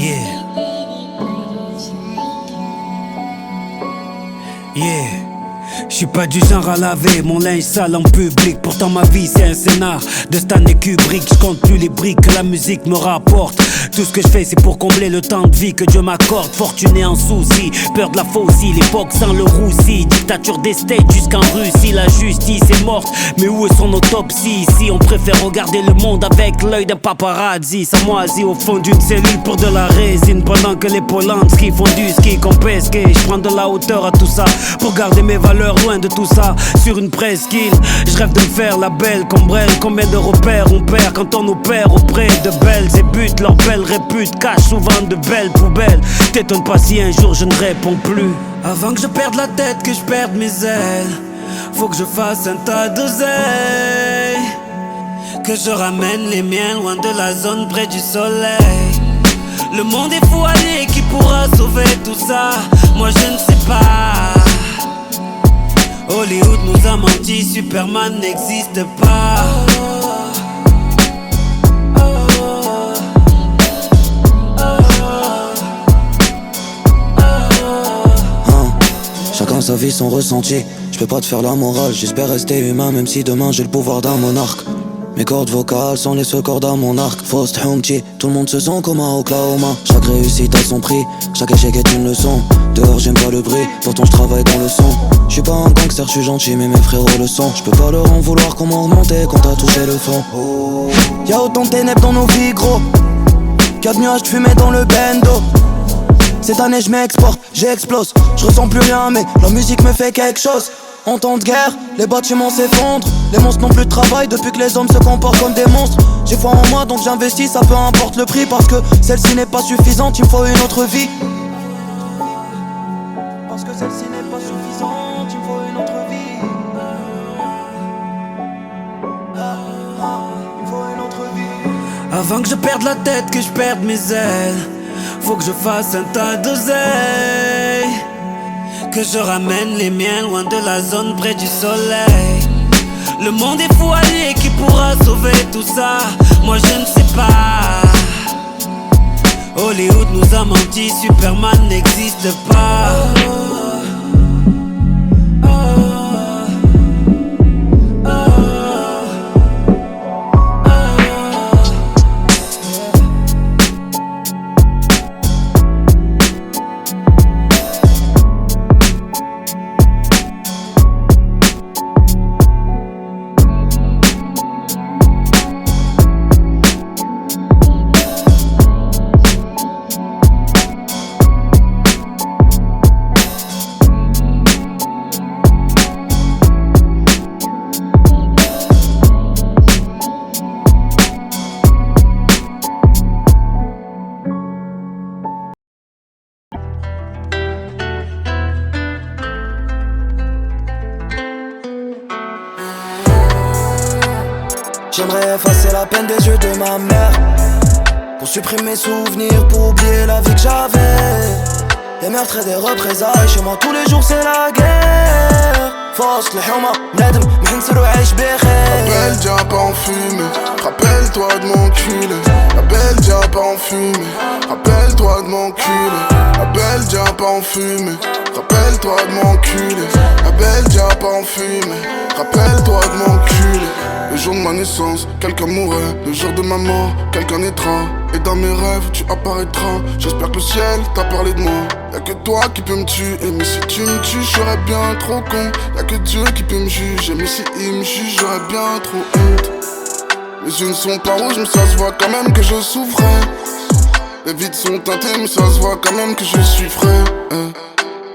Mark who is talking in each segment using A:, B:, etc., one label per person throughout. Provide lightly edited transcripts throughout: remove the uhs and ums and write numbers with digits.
A: Yeah. Yeah. J'suis pas du genre à laver mon linge sale en public. Pourtant ma vie c'est un scénar de Stanley Kubrick. J'compte plus les briques que la musique me rapporte. Tout ce que je fais c'est pour combler le temps de vie que Dieu m'accorde. Fortuné en soucis, peur de la faucille, l'époque sans le roussi. Dictature des States jusqu'en Russie. La justice est morte, mais où est son autopsie? Ici on préfère regarder le monde avec l'œil d'un paparazzi. Ça moisit au fond d'une cellule pour de la résine. Pendant que les Polanski font du ski qu'on pesque. J'prends de la hauteur à tout ça pour garder mes valeurs loin de tout ça, sur une presqu'île. Je rêve de me faire la belle comme Brel. Combien de repères on perd quand on opère auprès de belles et buts. Leur belle répute cache souvent de belles poubelles. T'étonne pas si un jour je ne réponds plus. Avant que je perde la tête, que je perde mes ailes, faut que je fasse un tas d'oseille, que je ramène les miens loin de la zone près du soleil. Le monde est fou, allez, qui pourra sauver tout ça? Moi je ne sais pas. Hollywood nous a menti, Superman n'existe pas.
B: Chacun sa vie, son ressenti. Je peux pas te faire la morale, j'espère rester humain même si demain j'ai le pouvoir d'un monarque. Mes cordes vocales sont les seules cordes à mon arc. Faust Humchi, tout le monde se sent comme à Oklahoma. Chaque réussite a son prix, chaque échec est une leçon. Dehors j'aime pas le bruit, pourtant je travaille dans le son. Je suis pas un gangster, je suis gentil mais mes frérots le sont. Je peux pas leur en vouloir qu'on m'a remonté quand t'as touché le fond. Y'a autant de ténèbres dans nos vies gros, qu'y'a de nuages de fumée dans le bendo. Cette année je m'exporte, j'explose. Je ressens plus rien mais la musique me fait quelque chose. En temps de guerre, les bâtiments s'effondrent. Les monstres n'ont plus de travail depuis que les hommes se comportent comme des monstres. J'ai foi en moi donc j'investis, ça peu importe le prix. Parce que celle-ci n'est pas suffisante, il me faut une autre vie. Parce que celle-ci n'est pas suffisante, il me faut une autre vie. Il me faut une autre vie.
A: Avant que je perde la tête, que je perde mes ailes, faut que je fasse un tas d'oseille, que je ramène les miens loin de la zone près du soleil. Le monde est fou, allez, qui pourra sauver tout ça? Moi je ne sais pas. Hollywood nous a menti, Superman n'existe pas.
B: J'aimerais effacer la peine des yeux de ma mère, pour supprimer mes souvenirs, pour oublier la vie que j'avais. Des meurtres et des représailles, chez moi tous les jours c'est la guerre. Fosque, الحومة بنادم محنسر وعايش بخير.
C: La belle diable en fumée, rappelle-toi de m'enculer. La belle diable en fumée, rappelle-toi de m'enculer. La belle diable en fumée, rappelle-toi de m'enculer. La belle diable en fumée, rappelle-toi de m'enculer. Le jour de ma naissance, quelqu'un mourrait. Le jour de ma mort, quelqu'un naîtra. Et dans mes rêves, tu apparaîtras. J'espère que le ciel t'a parlé de moi. Y'a que toi qui peux me tuer. Mais si tu me tues, j'serais bien trop con. Y'a que Dieu qui peut me juger. Mais si il me juge, j'aurais bien trop honte. Mes yeux ne sont pas rouges, mais ça se voit quand même que je souffrais. Les vides sont teintées, mais ça se voit quand même que je suis frais.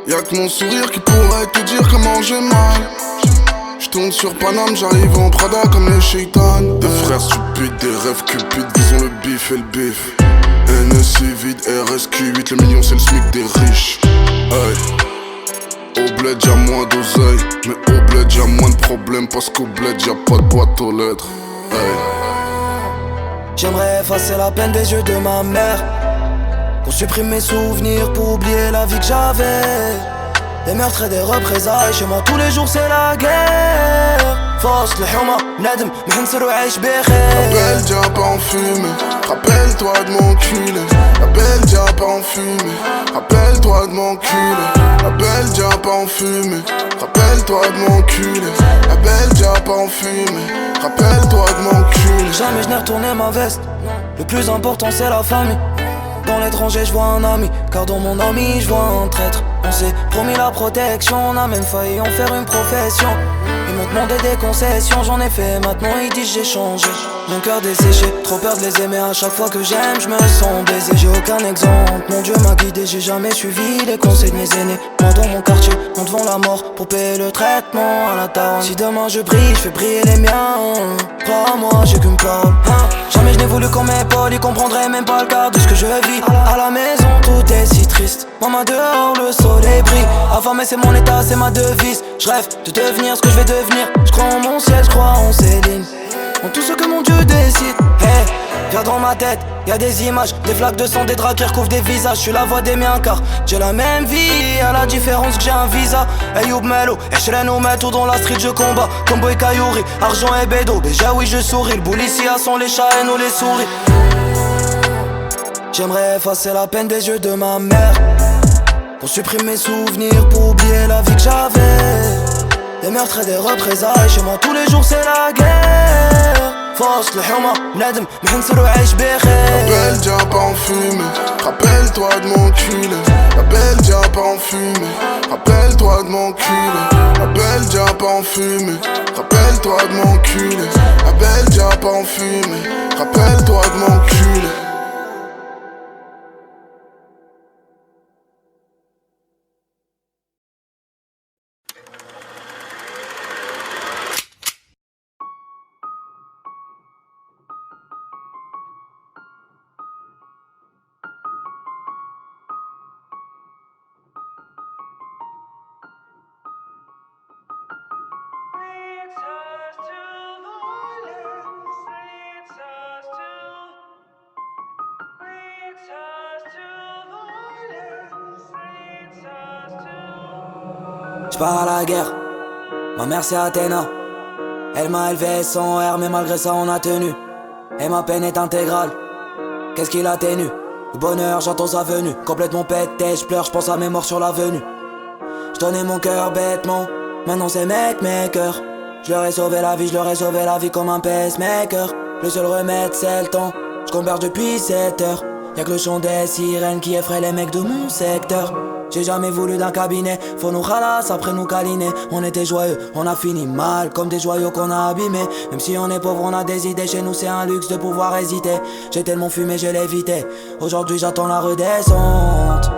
C: Y'a que mon sourire qui pourrait te dire comment j'ai mal. J'tourne sur Paname, j'arrive en Prada comme les Shaitan. Des frères stupides, des rêves cupides, visons le bif et le bif. NSC vide, RSQ8, le million c'est le SMIC des riches. Hey. Au bled y'a moins d'oseille, mais au bled y'a moins de problèmes. Parce qu'au bled y'a pas de boîte aux lettres. Hey.
B: J'aimerais effacer la peine des yeux de ma mère, pour supprimer mes souvenirs, pour oublier la vie que j'avais. Des meurtres et des représailles, chez moi tous les jours c'est la guerre. فوسط الحومة بنادم محنسر وعايش بخير.
C: La belle diap en fumée, rappelle-toi de mon culé. La belle diap en fumée, rappelle-toi de mon culé. La belle diap en fumée, rappelle-toi de mon culé. La belle diap en fumée, rappelle-toi de mon culé.
B: Jamais je n'ai retourné ma veste. Le plus important c'est la famille. Dans l'étranger je vois un ami, car dans mon ami je vois un traître. On s'est promis la protection, on a même failli en faire une profession. Ils m'ont demandé des concessions, j'en ai fait, maintenant ils disent j'ai changé. Mon cœur desséché, trop peur de les aimer, à chaque fois que j'aime je me sens baisé. J'ai aucun exemple, mon Dieu m'a guidé, j'ai jamais suivi les conseils de mes aînés. Moi dans mon quartier, on devant la mort pour payer le traitement à la taille. Si demain je brille, je fais briller les miens. Crois-moi, j'ai qu'une parole, Jamais je n'ai voulu qu'on m'épaule, ils comprendraient même pas le quart de ce que je vis. À la maison tout est si triste, maman dehors le soleil brille. Affamé c'est mon état, c'est ma devise. Je rêve de devenir ce que je vais devenir. Je crois en mon ciel, je crois en Céline, en tout ce que mon Dieu décide. Hey, viens dans ma tête, y'a des images, des flaques de sang, des draps qui recouvrent des visages. Je suis la voix des miens car j'ai la même vie, à la différence que j'ai un visa. Ayoub Melo, Echelon ou Meto dans la street je combat. Comme Boy Kayouri, argent et bédo, déjà oui je souris. Le boule ici à son les chats et nous les souris. J'aimerais effacer la peine des yeux de ma mère, pour supprimer mes souvenirs, pour oublier la vie que j'avais. Des meurtres et des représailles, chez moi tous les jours c'est la guerre. فوسط الحومة بنادم محنسر وعايش بخير.
C: La belle diap en fumée, rappelle-toi de mon culé. La belle diap en fumée, rappelle-toi de mon culé. La belle diap en fumée, rappelle-toi de mon culé. La belle diap en fumée, rappelle-toi de mon culé.
B: J'pars à la guerre, ma mère c'est Athéna. Elle m'a élevé sans air mais malgré ça on a tenu. Et ma peine est intégrale, qu'est-ce qu'il atténue? Le bonheur j'entends sa venue, complètement pété, j'pleure, j'pense à mes morts sur l'avenue. J'donnais mon cœur bêtement, maintenant c'est mec mes cœurs. J'leur ai sauvé la vie, j'leur ai sauvé la vie comme un pacemaker. Le seul remède c'est le temps, j'converge depuis 7 heures. Y'a que le chant des sirènes qui effraie les mecs de mon secteur. J'ai jamais voulu d'un cabinet, faut nous ralasse après nous câliner. On était joyeux, on a fini mal, comme des joyaux qu'on a abîmés. Même si on est pauvre, on a des idées, chez nous c'est un luxe de pouvoir hésiter. J'ai tellement fumé, je l'ai évité, aujourd'hui j'attends la redescente.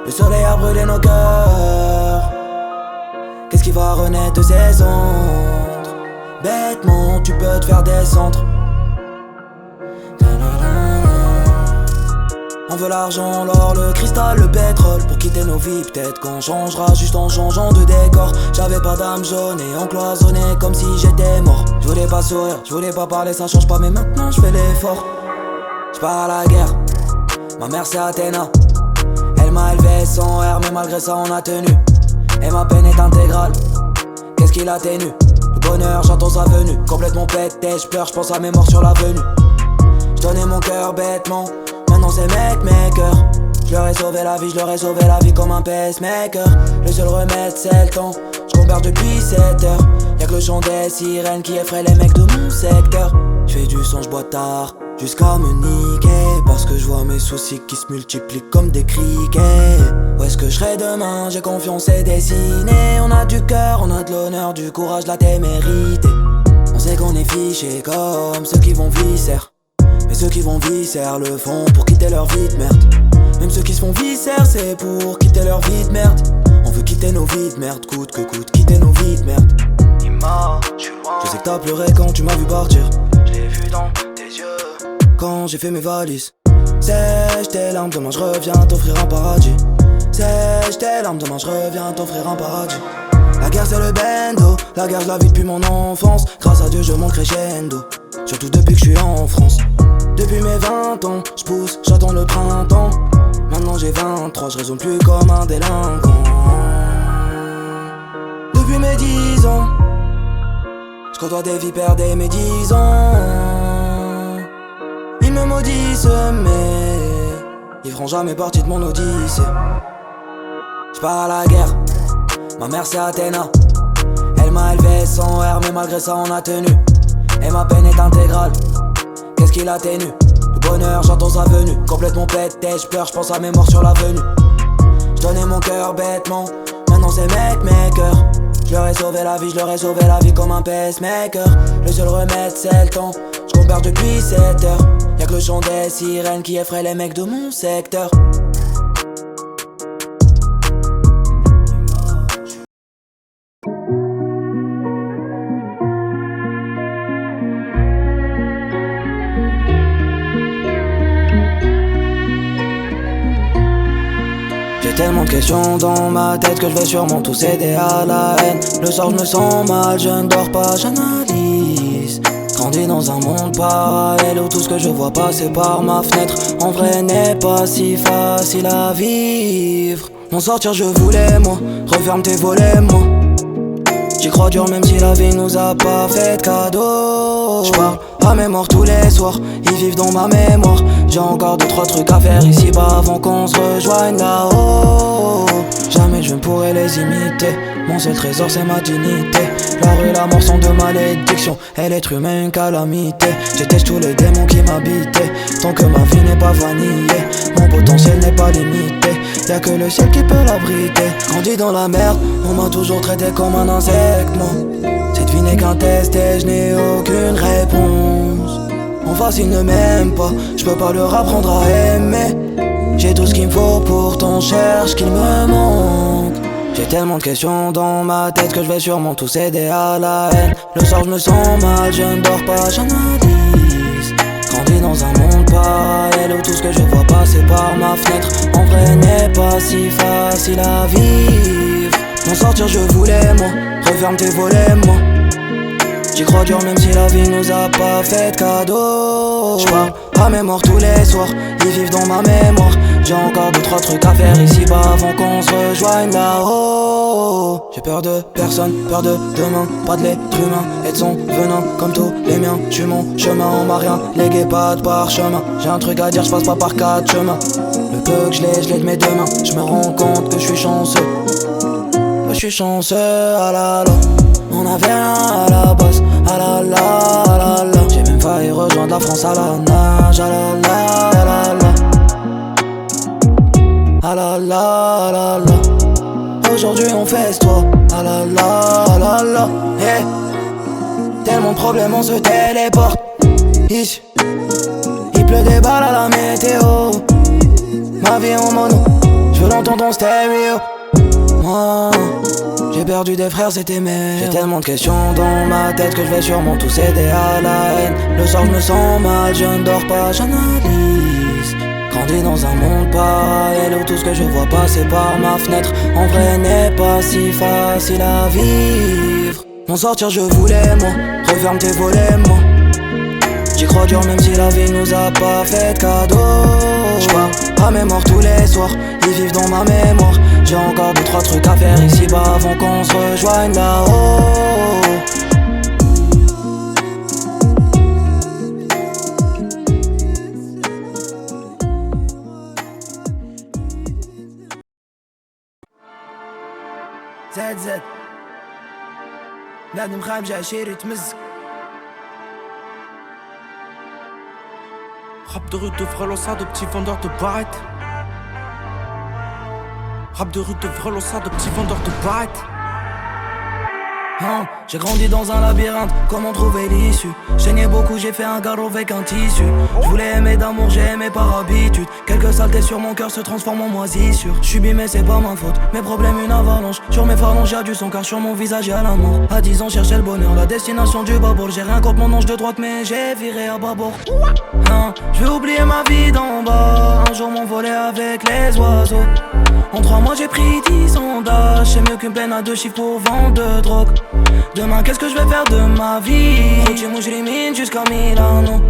B: Le soleil a brûlé nos cœurs, qu'est-ce qui va renaître de ces cendres? Bêtement, tu peux te faire descendre. On veut l'argent, l'or, le cristal, le pétrole. Pour quitter nos vies, peut-être qu'on changera juste en changeant de décor. J'avais pas d'âme jaune et on cloisonnait comme si j'étais mort. Je voulais pas sourire, je voulais pas parler, ça change pas mais maintenant je fais l'effort. J'pars à la guerre, ma mère c'est Athéna. Elle m'a élevé sans air mais malgré ça on a tenu. Et ma peine est intégrale, qu'est-ce qu'il atténue? Le bonheur j'entends sa venue, complètement pété, j'pleure, j'pense à mes morts sur l'avenue. J'donnais mon cœur bêtement, maintenant c'est mec mes cœurs. J'leur ai sauvé la vie, j'leur ai sauvé la vie comme un pacemaker. Le seul remède c'est le temps, j'converge depuis 7 heures. Y'a que le chant des sirènes qui effraie les mecs de mon secteur. J'fais du son, j'bois tard, jusqu'à me niquer. Parce que j'vois mes soucis qui se multiplient comme des criquets. Où est-ce que je serai demain? J'ai confiance et dessiné. On a du cœur, on a de l'honneur, du courage, la témérité. On sait qu'on est fichés comme ceux qui vont visser. Mais ceux qui vont visser le font pour quitter leur vie de merde. Même ceux qui se font visser c'est pour quitter leur vie de merde. On veut quitter nos vies de merde, coûte que coûte, quitter nos vies de merde. Je sais que t'as pleuré quand tu m'as vu partir.
D: Je l'ai vu dans tes yeux
B: quand j'ai fait mes valises. Sèche tes larmes, demain je reviens t'offrir un paradis. Sèche tes larmes, demain je reviens t'offrir un paradis. La guerre c'est le bendo, la guerre je la vis depuis mon enfance. Grâce à Dieu je monte crescendo, surtout depuis que je suis en France. Depuis mes 20 ans, je pousse, j'attends le printemps. Maintenant j'ai 23, je raisonne plus comme un délinquant. Depuis mes 10 ans, côtoie des vipères des médisants. Ils me maudissent mais ils feront jamais partie de mon odyssée. J'pars à la guerre, ma mère c'est Athéna. Elle m'a élevé sans air mais malgré ça on a tenu. Et ma peine est intégrale, qu'est-ce qui l'atténue? Le bonheur j'entends sa venue, complètement pété, j'pleure, j'pense à mes morts sur l'avenue. J'donnais mon cœur bêtement, maintenant c'est maker. J'leur ai sauvé la vie, j'leur ai sauvé la vie comme un pacemaker. Le seul remède c'est le temps, j'converge depuis 7 heures. Y'a que le chant des sirènes qui effraie les mecs de mon secteur. J'ai tellement de questions dans ma tête que je vais sûrement tout céder à la haine. Le soir je me sens mal, je ne dors pas, j'analyse. Grandi dans un monde parallèle où tout ce que je vois passer par ma fenêtre en vrai n'est pas si facile à vivre. M'en sortir je voulais moi, referme tes volets moi. J'y crois dur même si la vie nous a pas fait de cadeau. J'parle à mes morts tous les soirs, ils vivent dans ma mémoire. J'ai encore 2-3 trucs à faire ici-bas avant qu'on se rejoigne là-haut. Jamais je ne pourrai les imiter, mon seul trésor c'est ma dignité. La rue et la mort sont de malédiction, et l'être humain une calamité. J'éteigne tous les démons qui m'habitaient, tant que ma vie n'est pas vanillée. Mon potentiel n'est pas limité, y'a que le ciel qui peut l'abriter. Grandi dans la merde, on m'a toujours traité comme un insecte, moi. Cette vie n'est qu'un test et je n'ai aucune réponse. Mon face il ne m'aime pas, je peux pas leur apprendre à aimer. J'ai tout ce qu'il me faut, pourtant cherche qu'il me manque. J'ai tellement de questions dans ma tête que je vais sûrement tout céder à la haine. Le soir je me sens mal, je ne dors pas, j'analyse. Grandi dans un monde parallèle où tout ce que je vois passer par ma fenêtre en vrai n'est pas si facile à vivre. M'en sortir je voulais moi, referme tes volets moi. J'y crois dur même si la vie nous a pas fait de cadeau. J'parle à mes morts tous les soirs, ils vivent dans ma mémoire. J'ai encore 2-3 trucs à faire ici-bas avant qu'on se rejoigne là-haut. J'ai peur de personne, peur de demain, pas de l'être humain et de son venin comme tous les miens. J'suis mon chemin, on m'a rien légué, pas de parchemin. J'ai un truc à dire, j'passe pas par 4 chemins. Le peu que je l'ai de mes deux mains. J'me rends compte que j'suis chanceux. Je suis chanceux, ah la la. On avait rien à la base, ah la la, ah la la. J'ai même failli rejoindre la France à la nage, ah la la, ah la la. Ah la la, ah la la. Aujourd'hui on fait toi, ah la la, ah la la. Hey. Tellement de problèmes on se téléporte. Ici, il pleut des balles à la météo. Ma vie en mono, je veux l'entendre en stéréo. Moi, j'ai perdu des frères, c'était merde. J'ai tellement de questions dans ma tête que je vais sûrement tout céder à la haine. Le soir je me sens mal, je ne dors pas, j'analyse. Grandi dans un monde parallèle où tout ce que je vois passer par ma fenêtre en vrai n'est pas si facile à vivre. M'en sortir je voulais moi, referme tes volets moi. J'y crois dur même si la vie nous a pas fait de cadeau. J'pars à mes morts tous les soirs, ils vivent dans ma mémoire. J'ai encore 2-3 trucs à faire ici-bas avant qu'on se rejoigne là-haut.
E: ZZ نادم خايم جاي شيري تمزق Rap de rue de Vrelosa, de petits vendeurs de barrettes. Rap de rue de Vrelosa, de petits vendeurs de barrettes. J'ai grandi dans un labyrinthe, comment trouver l'issue? Saignais beaucoup, j'ai fait un garrot avec un tissu. Je voulais aimer d'amour, j'ai aimé par habitude. Quelques saletés sur mon cœur se transforment en moisissure. J'suis bimé, c'est pas ma faute, mes problèmes une avalanche. Sur mes phalanges y'a du son car sur mon visage y'a la mort. À 10 ans cherchais le bonheur, la destination du bâbord. J'ai rien contre mon ange de droite mais j'ai viré à bâbord. Je vais oublier ma vie d'en bas, un jour m'envoler avec les oiseaux. En 3 mois j'ai pris 10 ans d'âge, c'est mieux qu'une peine à 2 chiffres pour vendre de drogue. Demain qu'est-ce que je vais faire de ma vie? Routier je limite jusqu'à Milano.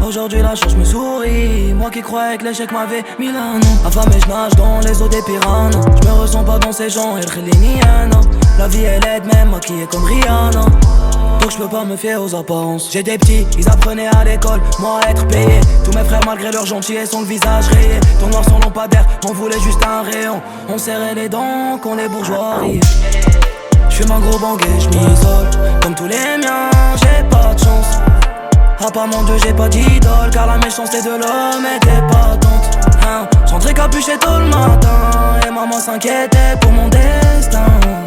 E: Aujourd'hui la chance me sourit, moi qui croyais que l'échec m'avait mis l'anneau. Affamé je nage dans les eaux des piranhas, je me ressens pas dans ces gens, el khiliniana. La vie elle aide même maquillée comme Rihanna. donc je peux pas me fier aux apparences. J'ai des petits, ils apprenaient à l'école, moi à être payé. Tous mes frères malgré leur gentillesse ont le visage rayé. Ton noir sans lampadaire, on voulait juste un rayon. On serrait les dents qu'on les bourgeoiries. J'fume un gros banguet, j'm'isole. Comme tous les miens, j'ai pas de chance. Ah pas mon Dieu, j'ai pas d'idole. Car la méchanceté de l'homme était patente, hein. J'rentrais capuché tôt le matin. Et maman s'inquiétait pour mon destin.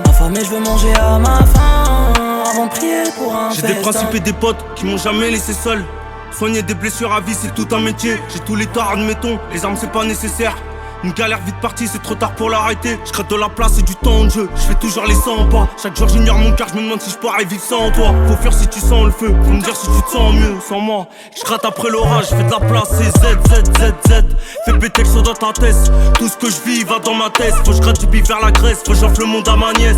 E: Affamé, je veux manger à ma faim avant de prier pour un festin.
F: J'ai des principes et des potes qui m'ont jamais laissé seul. Soigner des blessures à vie c'est tout un métier. J'ai tous les torts admettons, les armes c'est pas nécessaire. Une galère vite partie, c'est trop tard pour l'arrêter. Je crée de la place et du temps de jeu. Je fais toujours les 100 pas. Chaque jour j'ignore mon cœur, je me demande si je pourrais vivre sans toi. Faut fuir si tu sens le feu. Faut me dire si tu te sens mieux sans moi. Je gratte après l'orage, je fais de la place, c'est Z. Fais péter le son dans ta tête. Tout ce que je vis va dans ma tête. Faut que je gratte du bif vers la Grèce. Faut que j'offre le monde à ma nièce.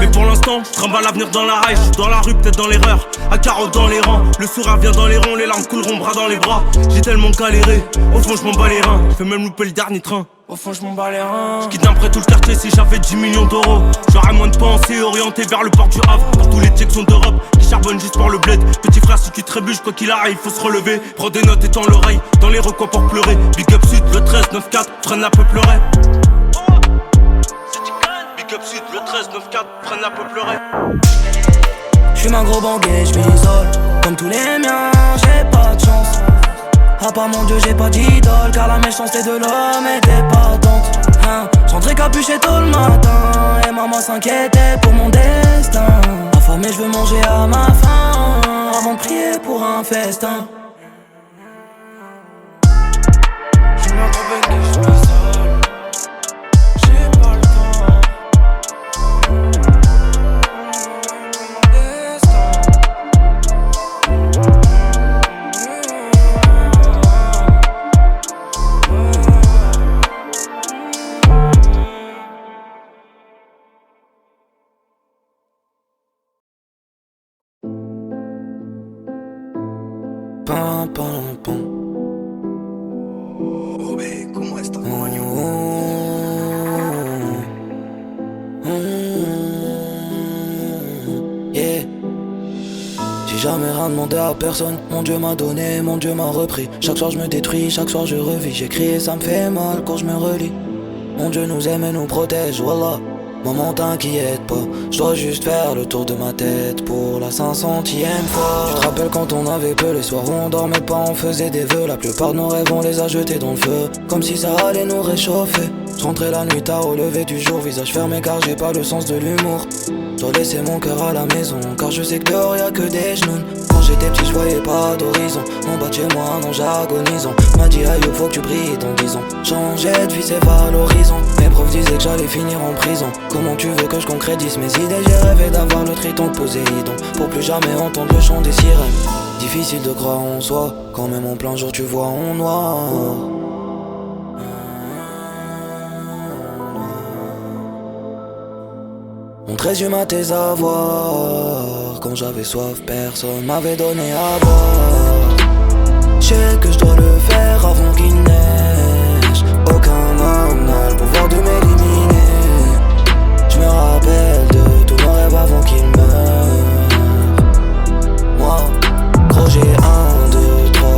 F: Mais pour l'instant, je trimballe l'avenir dans la raille. Je suis dans la rue, peut-être dans l'erreur. À carreau dans les rangs. Le sourire vient dans les ronds, les larmes couleront bras dans les bras. J'ai tellement galéré. Au fond, je m'en bats les reins. Je fais même louper le dernier train.
E: Au fond je m'en bats les reins.
F: J'quitte d'un près tout le quartier si j'avais 10 millions d'euros. J'aurais moins de pensée orienté vers le port du Havre. Pour tous les tchèques sont d'Europe qui charbonnent juste pour le bled. Petit frère si tu trébuches quoi qu'il arrive faut se relever. Prends des notes et tends l'oreille dans les recoins pour pleurer. Big up sud le 13-9-4 freine la peu pleurer. Big up sud le 13-9-4 freine la peu pleurer.
E: J'fume un gros banguet, j'm'isole. Comme tous les miens, j'ai pas de chance. Ah pas mon Dieu, j'ai pas d'idole. Car la méchanceté de l'homme était patente, hein. J'rentrais capuché tôt le matin. Et maman s'inquiétait pour mon destin. Affamé, je veux manger à ma faim avant de prier pour un festin. J'fume un gros banguet, j'm'isole. J'ai pas le temps.
B: Jamais rien demandé à personne. Mon Dieu m'a donné, mon Dieu m'a repris. Chaque soir je me détruis, chaque soir je revis. J'écris et ça me fait mal quand je me relis. Mon Dieu nous aime et nous protège, wallah. Maman t'inquiète pas, je dois juste faire le tour de ma tête pour la 500e fois. Tu te rappelles quand on avait peu, les soirs où on dormait pas, on faisait des vœux. La plupart de nos rêves on les a jetés dans le feu, comme si ça allait nous réchauffer. Je rentrais la nuit tard au lever du jour, visage fermé car j'ai pas le sens de l'humour. Je dois laisser mon cœur à la maison, car je sais que dehors y'a que des genoux. Quand j'étais petit je voyais pas d'horizon, en bas de chez moi un ange agonisant m'a dit aïe faut que tu brilles dans 10 ans. Changer de vie c'est valorisant, mes profs disaient que j'allais finir en prison. Comment tu veux que je concrétise mes idées? J'ai rêvé d'avoir le triton de Poséidon, pour plus jamais entendre le chant des sirènes. Difficile de croire en soi, quand même en plein jour tu vois en noir. Mon 13e à tes avoirs. Quand j'avais soif, personne m'avait donné à boire. Je sais que je dois le faire avant qu'il neige. Aucun homme n'a le pouvoir de m'éliminer. Je me rappelle de tous nos rêves avant qu'ils meurent. Moi, gros j'ai 1, 2, 3,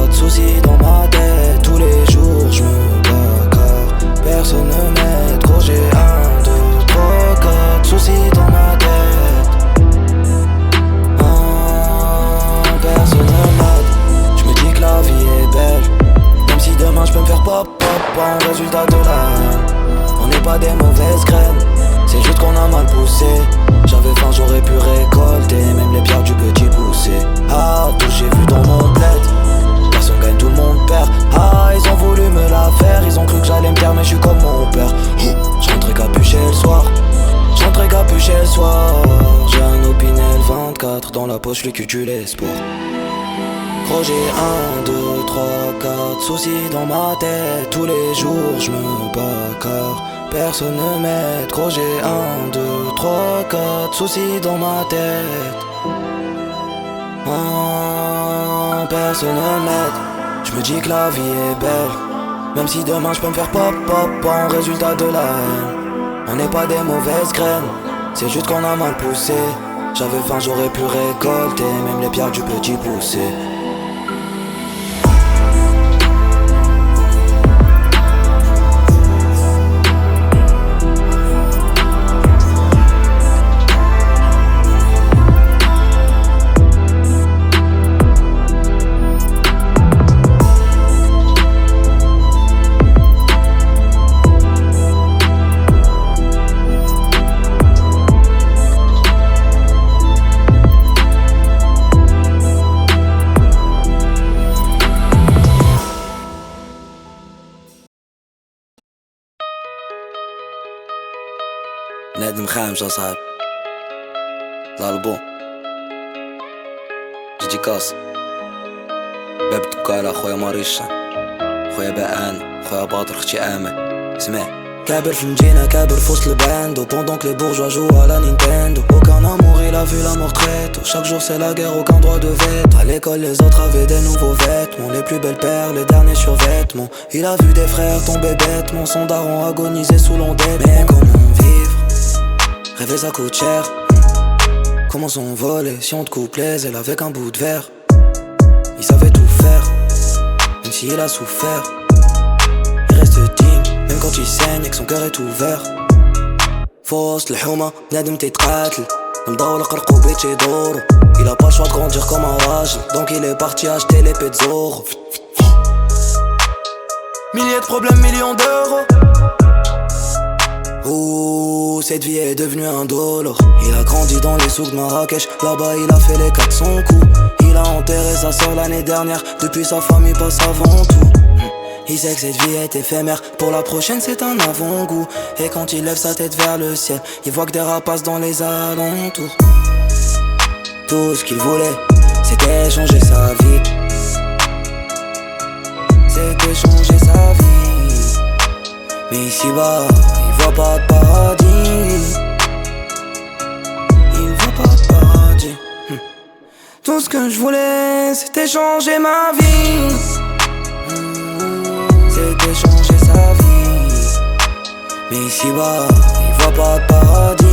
B: 4 soucis dans ma tête. Tous les jours je me bats car personne ne m'aide. Gros j'ai 1, 2, 3, 4 soucis dans ma tête. Personne ne m'aide. Je me dis que la vie est belle, même si demain je peux me faire pop en résultat de la haine. On n'est pas des mauvaises graines, c'est juste qu'on a mal poussé. J'avais faim, j'aurais pu récolter même les pierres du petit poussé. Ah, tout j'ai vu dans mon bled, personne gagne, tout le monde perd. Ah, ils ont voulu me la faire, ils ont cru que j'allais me taire, mais je suis comme mon père. J'rentrais capuché le soir, j'rentrais capuché le soir. J'ai un Opinel 24 dans la poche, le cul tu l'espoir. Gros j'ai 1, 2, 3, 4 soucis dans ma tête. Tous les jours je me bats car personne ne m'aide. Gros j'ai 1, 2, 3, 4 soucis dans ma tête. Personne ne m'aide. Je me dis que la vie est belle, même si demain je peux me faire pop en résultat de la haine. On n'est pas des mauvaises graines, c'est juste qu'on a mal poussé. J'avais faim, j'aurais pu récolter même les pierres du petit poussé. نادم خامس أصحاب الألبوم ديديكاس باب الدكالة خويا ماريشان خويا بقان خويا باطر ختي آمل اسمع كابر في المدينة كابر في وسط الباندو Pendant que les bourgeois jouent à la Nintendo Aucun amour il a vu la mort très tôt Chaque jour c'est la guerre, aucun droit de veto À l'école les autres avaient des nouveaux vêtements Les plus belles perles, les derniers survêtements Il a vu des frères tomber bêtement Son daron agonisé sous l'ondette Mais comment vivre Rêver ça coûte cher Comment s'envoler si on te coupe les ailes avec un bout de verre Il savait tout faire Même s'il a souffert Il reste digne Même quand il saigne et que son cœur est ouvert فوسط الحومة بنادم تيتقاتل مدور قرقو بيتشي دورو Il a pas le choix de grandir comme un rage Donc il est parti acheter l'épée de Zoro Milliers de problèmes, millions d'euros Ouh, cette vie est devenue un dollar Il a grandi dans les souks de Marrakech Là-bas il a fait les 400 coups Il a enterré sa soeur l'année dernière Depuis sa famille passe avant tout Il sait que cette vie est éphémère Pour la prochaine c'est un avant-goût Et quand il lève sa tête vers le ciel Il voit que des rapaces dans les alentours Tout ce qu'il voulait C'était changer sa vie C'était changer sa vie Mais ici-bas il voit pas de paradis Il voit pas de paradis Tout ce que je voulais C'était changer ma vie C'était changer sa vie Mais ici-bas, il voit pas de paradis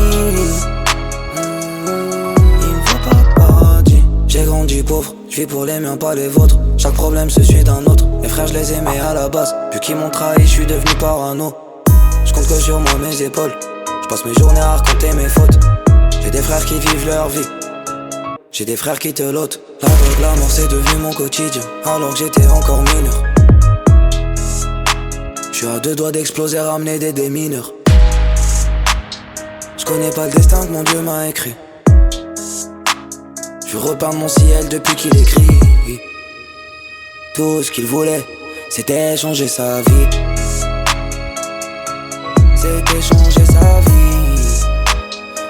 B: Il voit pas de paradis J'ai grandi pauvre, je vis pour les miens, pas les vôtres Chaque problème se suit d'un autre Mes frères, je les aimais à la base Vu qu'ils m'ont trahi, je suis devenu parano Je compte que sur moi, mes épaules Je passe mes journées à raconter mes fautes J'ai des frères qui vivent leur vie J'ai des frères qui te lotent La drogue, la mort, c'est devenu mon quotidien Alors que j'étais encore mineur Je suis à deux doigts d'exploser, ramener des démineurs Je connais pas le destin que mon Dieu m'a écrit Je repeins mon ciel depuis qu'il écrit Tout ce qu'il voulait, c'était changer sa vie C'était changer sa vie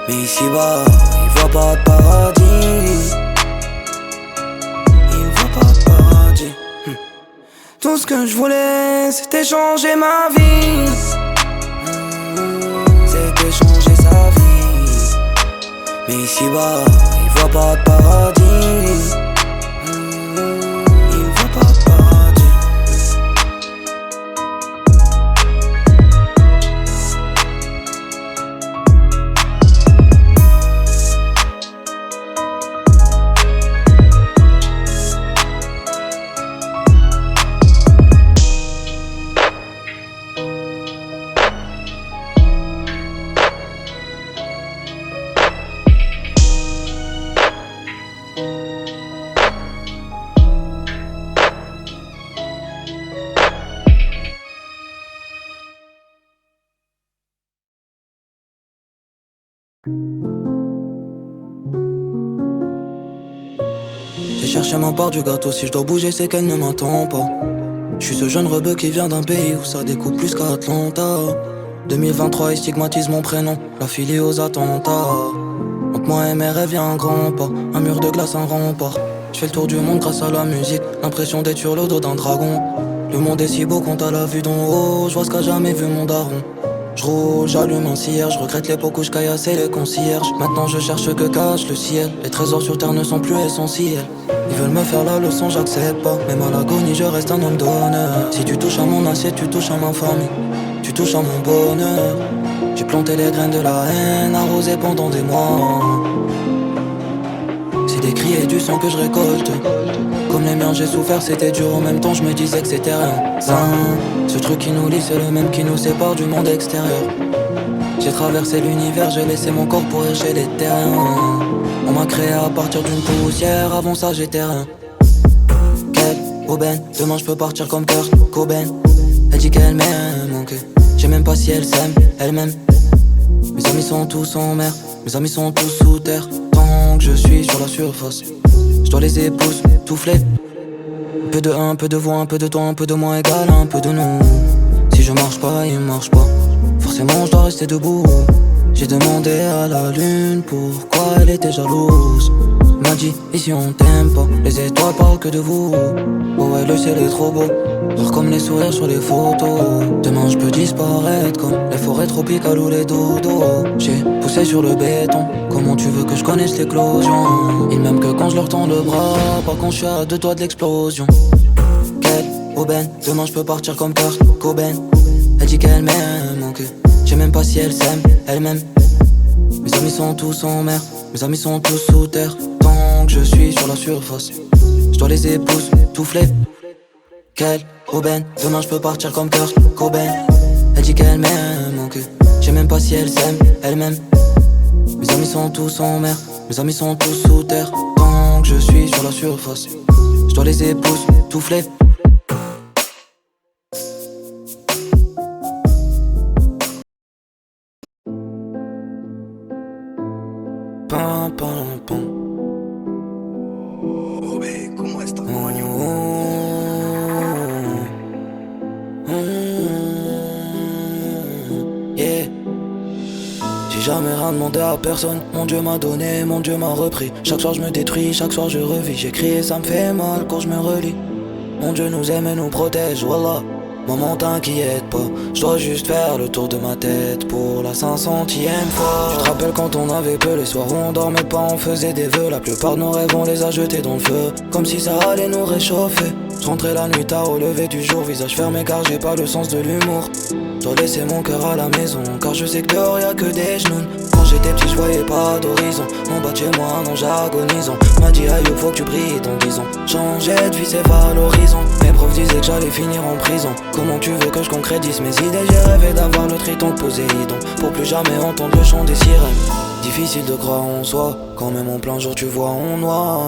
B: Mais ici-bas, il voit pas de paradis Il voit pas de paradis Tout ce que je voulais, c'était changer ma vie C'était changer sa vie Mais ici-bas, il voit pas de paradis Il voit pas de paradis J'ai cherché ma part du gâteau, si je dois bouger c'est qu'elle ne m'attend pas. Je suis ce jeune rebeu qui vient d'un pays où ça découpe plus qu'à Atlanta. 2023 il stigmatise mon prénom, la filie aux attentats. Entre moi et mes rêves y'a un grand pas, un mur de glace, un rempart. Je fais le tour du monde grâce à la musique, l'impression d'être sur le dos d'un dragon. Le monde est si beau quand t'as la vue d'en haut, je vois ce qu'a jamais vu mon daron. Je roule, j'allume un cierge, je regrette l'époque où je caillassais les concierges. Maintenant je cherche ce que cache le ciel, les trésors sur terre ne sont plus essentiels. Ils veulent me faire la leçon, j'accepte pas, même à l'agonie je reste un homme d'honneur. Si tu touches à mon assiette, tu touches à ma famille, tu touches à mon bonheur. J'ai planté les graines de la haine, arrosé pendant des mois. sang que je récolte. Comme les miens j'ai souffert, c'était dur, en même temps je me disais que c'était rien. Ce truc qui nous lie, c'est le même qui nous sépare du monde extérieur. J'ai traversé l'univers, j'ai laissé mon corps pourrir chez les terriens. On m'a créé à partir d'une poussière, avant ça j'étais rien. Quelle aubaine, demain je peux partir comme Kurt Cobain. Elle dit qu'elle m'aime, ok. Je sais même pas si elle s'aime, elle-même. Mes amis sont tous en mer, mes amis sont tous sous terre. Tant que je suis sur la surface, je dois les époustoufler. Un peu de un, un peu de voix, un peu de toi, un peu de moi égale un peu de nous. Si je marche pas, il marche pas. Forcément je dois rester debout. J'ai demandé à la lune pourquoi elle était jalouse. Elle m'a dit ici on t'aime pas, les étoiles parlent que de vous. Oh ouais le ciel est trop beau, rare comme les sourires sur les photos. Demain je peux disparaître comme les forêts tropicales ou les dodos. J'ai poussé sur le béton, comment tu veux que je connaisse l'éclosion? Ils m'aiment que quand je leur tends le bras, pas quand je suis à deux doigts de l'explosion. Quelle aubaine, demain je peux partir comme Kurt Cobain. Elle dit qu'elle m'aime, ok. Je sais même pas si elle s'aime, elle-même. Mes amis sont tous en mer, mes amis sont tous sous terre. Tant que je suis sur la surface, je dois les époustoufler. Quelle aubaine, demain je peux partir comme Kurt Cobain. Elle dit qu'elle m'aime, ok. Je sais même pas si elle s'aime, elle-même. Mes amis sont tous en mer, mes amis sont tous sous terre. Tant que je suis sur la surface, je dois les époustoufler. Pam, pam, pam.
G: Oh, beh, ¿cómo está, coño?
B: Yeah. J'ai jamais rien demandé à personne. Mon Dieu m'a donné, mon Dieu m'a repris. Chaque soir je me détruis, chaque soir je revis. J'écris et ça me fait mal quand je me relis. Mon Dieu nous aime et nous protège, wallah. Maman t'inquiète pas, je dois juste faire le tour de ma tête pour la 500e fois. Tu te rappelles quand on avait peu, les soirs où on dormait pas, on faisait des vœux. La plupart de nos rêves on les a jetés dans le feu, comme si ça allait nous réchauffer. Je rentrais la nuit tard au lever du jour, visage fermé car j'ai pas le sens de l'humour. Je dois laisser mon cœur à la maison, car je sais que dehors y'a que des genoux. Quand j'étais petit je voyais pas d'horizon, en bas de chez moi un ange agonisant m'a dit aïe faut que tu brilles dans 10 ans. Changer de vie c'est valorisant, mes profs disaient que j'allais finir en prison. Comment tu veux que je concrétise mes idées? J'ai rêvé d'avoir le triton de Poséidon, pour plus jamais entendre le chant des sirènes. Difficile de croire en soi, quand même en plein jour tu vois en noir.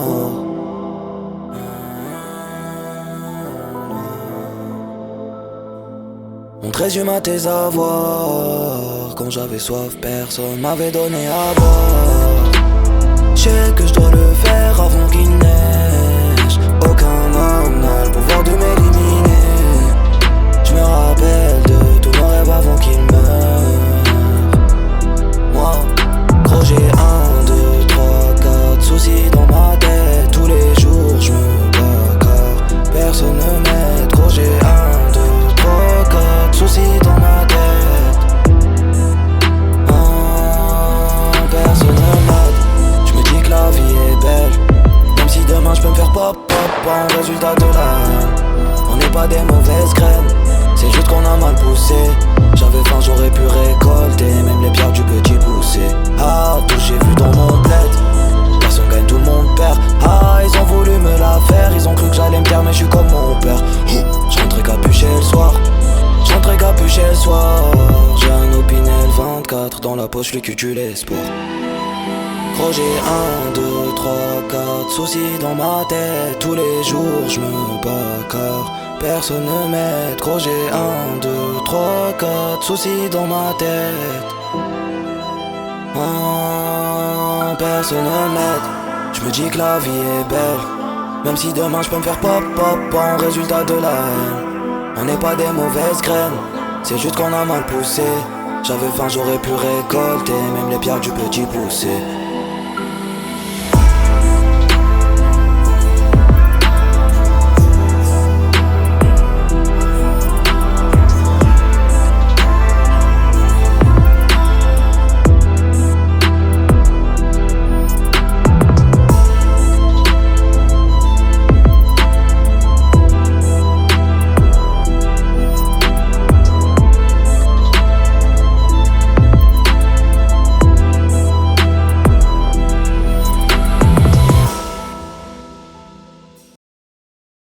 B: Mon 13e à tes avoirs. Quand j'avais soif, personne m'avait donné à boire. Je sais que je dois le faire avant qu'il neige. Aucun homme n'a le pouvoir de m'éliminer. Je me rappelle de tous nos rêves avant qu'ils meurent. Moi, gros j'ai 1, 2, 3, 4 soucis dans ma tête. Tous les jours je me bats car personne ne m'aide. Gros j'ai 1, 2, 3, 4 soucis dans ma tête. Personne ne m'aide. Je me dis que la vie est belle, même si demain je peux me faire pop pop en résultat de la haine. On n'est pas des mauvaises graines, c'est juste qu'on a mal poussé. J'avais faim, j'aurais pu récolter même les pierres du petit poussé. Ah, tout j'ai vu dans mon bled, personne gagne, tout le monde perd. Ah, ils ont voulu me la faire, ils ont cru que j'allais me taire mais je suis comme mon père. J'rentrais capuché le soir, j'rentrais capuché le soir. J'ai un Opinel 24 dans la poche, le cul tu l'espoir. Gros j'ai 1, 2, 3, 4 soucis dans ma tête. Tous les jours je me bats car personne ne m'aide. Gros j'ai 1, 2, 3, 4 soucis dans ma tête. Personne ne m'aide. Je me dis que la vie est belle, même si demain je peux me faire pop pop en résultat de la haine. On n'est pas des mauvaises graines, c'est juste qu'on a mal poussé. J'avais faim, j'aurais pu récolter même les pierres du petit poussé.